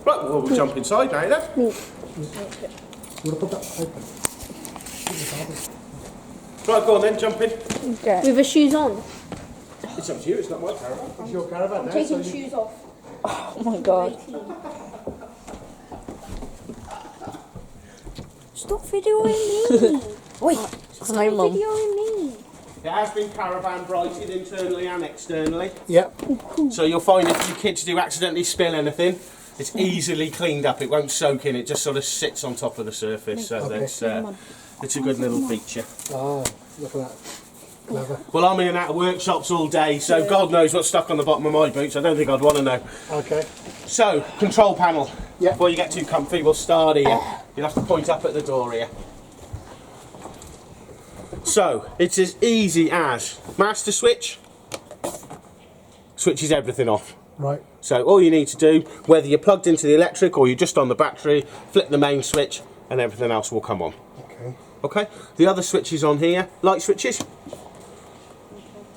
Right, well, we'll jump inside now then. You want to put that open? Right, go on then, jump in. Okay. With the shoes on. It's up to you, it's not my caravan. It's your caravan now. Taking so shoes off. Oh my god. Stop videoing me. Wait. Hi, Mum. Videoing me. It has been caravan brighted internally and externally. Yep. So you'll find if your kids do accidentally spill anything, it's easily cleaned up. It won't soak in. It just sort of sits on top of the surface. So Okay. it's a good little feature. Ah, look at that. Clever. Well, I'm in and out of workshops all day, so God knows what's stuck on the bottom of my boots. I don't think I'd want to know. Okay. So, control panel. Yeah. Before you get too comfy, we'll start here. You'll have to point up at the door here. So, it's as easy as master switch. Switches everything off. Right. So all you need to do, whether you're plugged into the electric or you're just on the battery, flip the main switch and everything else will come on. Okay. Okay, the other switches on here, light switches.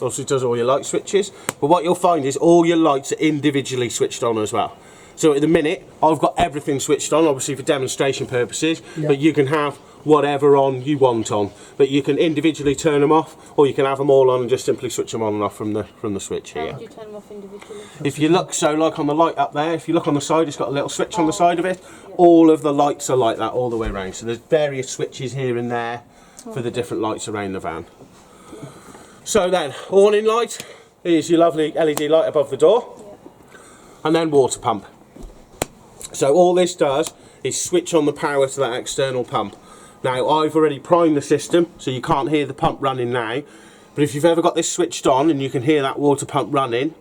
Also does all your light switches, but what you'll find is all your lights are individually switched on as well. So at the minute, I've got everything switched on, obviously for demonstration purposes, Yeah. but you can have whatever on you want on. But you can individually turn them off, or you can have them all on and just simply switch them on and off from the switch How here. do you turn them off individually? If you look, so like on the light up there, if you look on the side, it's got a little switch on the side of it. All of the lights are like that all the way around. So there's various switches here and there for the different lights around the van. So then, awning light is your lovely LED light above the door. And then water pump. So all this does is switch on the power to that external pump. Now I've already primed the system, so you can't hear the pump running now. But if you've ever got this switched on and you can hear that water pump running,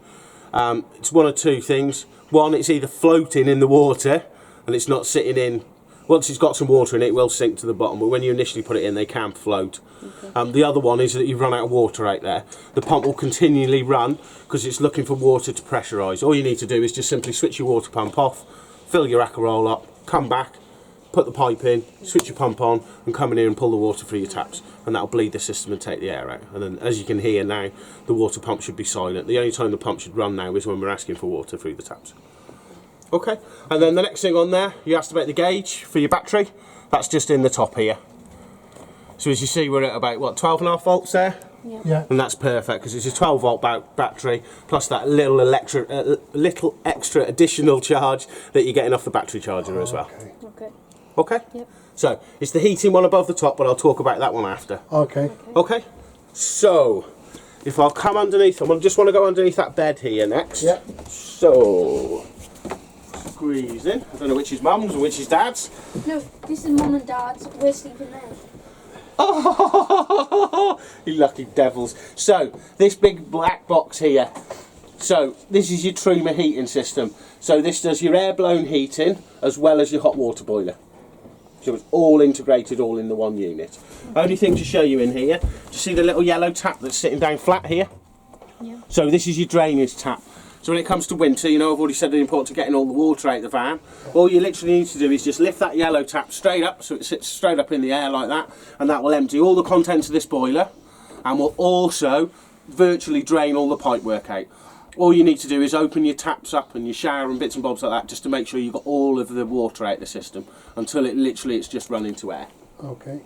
it's one of two things. One, it's either floating in the water and it's not sitting in. Once it's got some water in it, it will sink to the bottom, but when you initially put it in, they can float. Okay. The other one is that you've run out of water out there. The pump will continually run because it's looking for water to pressurise. All you need to do is just simply switch your water pump off, fill your Acarola up, come back, put the pipe in, switch your pump on, and come in here and pull the water through your taps, and that'll bleed the system and take the air out. And then, as you can hear now, the water pump should be silent. The only time the pump should run now is when we're asking for water through the taps. Okay, and then the next thing on there, you asked about the gauge for your battery. That's just in the top here. So as you see, we're at about, what, 12.5 volts there? Yeah. And that's perfect because it's a 12 volt battery plus that little extra additional charge that you're getting off the battery charger as well. Okay. Okay. Okay? Yep. So it's the heating one above the top, but I'll talk about that one after. Okay. Okay? So if I'll come underneath, I just want to go underneath that bed here next. Yeah. So squeeze in. I don't know which is mum's and which is dad's. No, this is mum and dad's. We're sleeping there. Oh, you lucky devils. So, this big black box here. So, this is your Truma heating system. So, this does your air-blown heating as well as your hot water boiler. So, it's all integrated, all in the one unit. Only thing to show you in here, do you see the little yellow tap that's sitting down flat here? Yeah. So, this is your drainage tap. So when it comes to winter, you know, I've already said the importance of getting all the water out of the van. All you literally need to do is just lift that yellow tap straight up, so it sits straight up in the air like that, and that will empty all the contents of this boiler, and will also virtually drain all the pipe work out. All you need to do is open your taps up and your shower and bits and bobs like that, just to make sure you've got all of the water out of the system, until it's just running to air. Okay.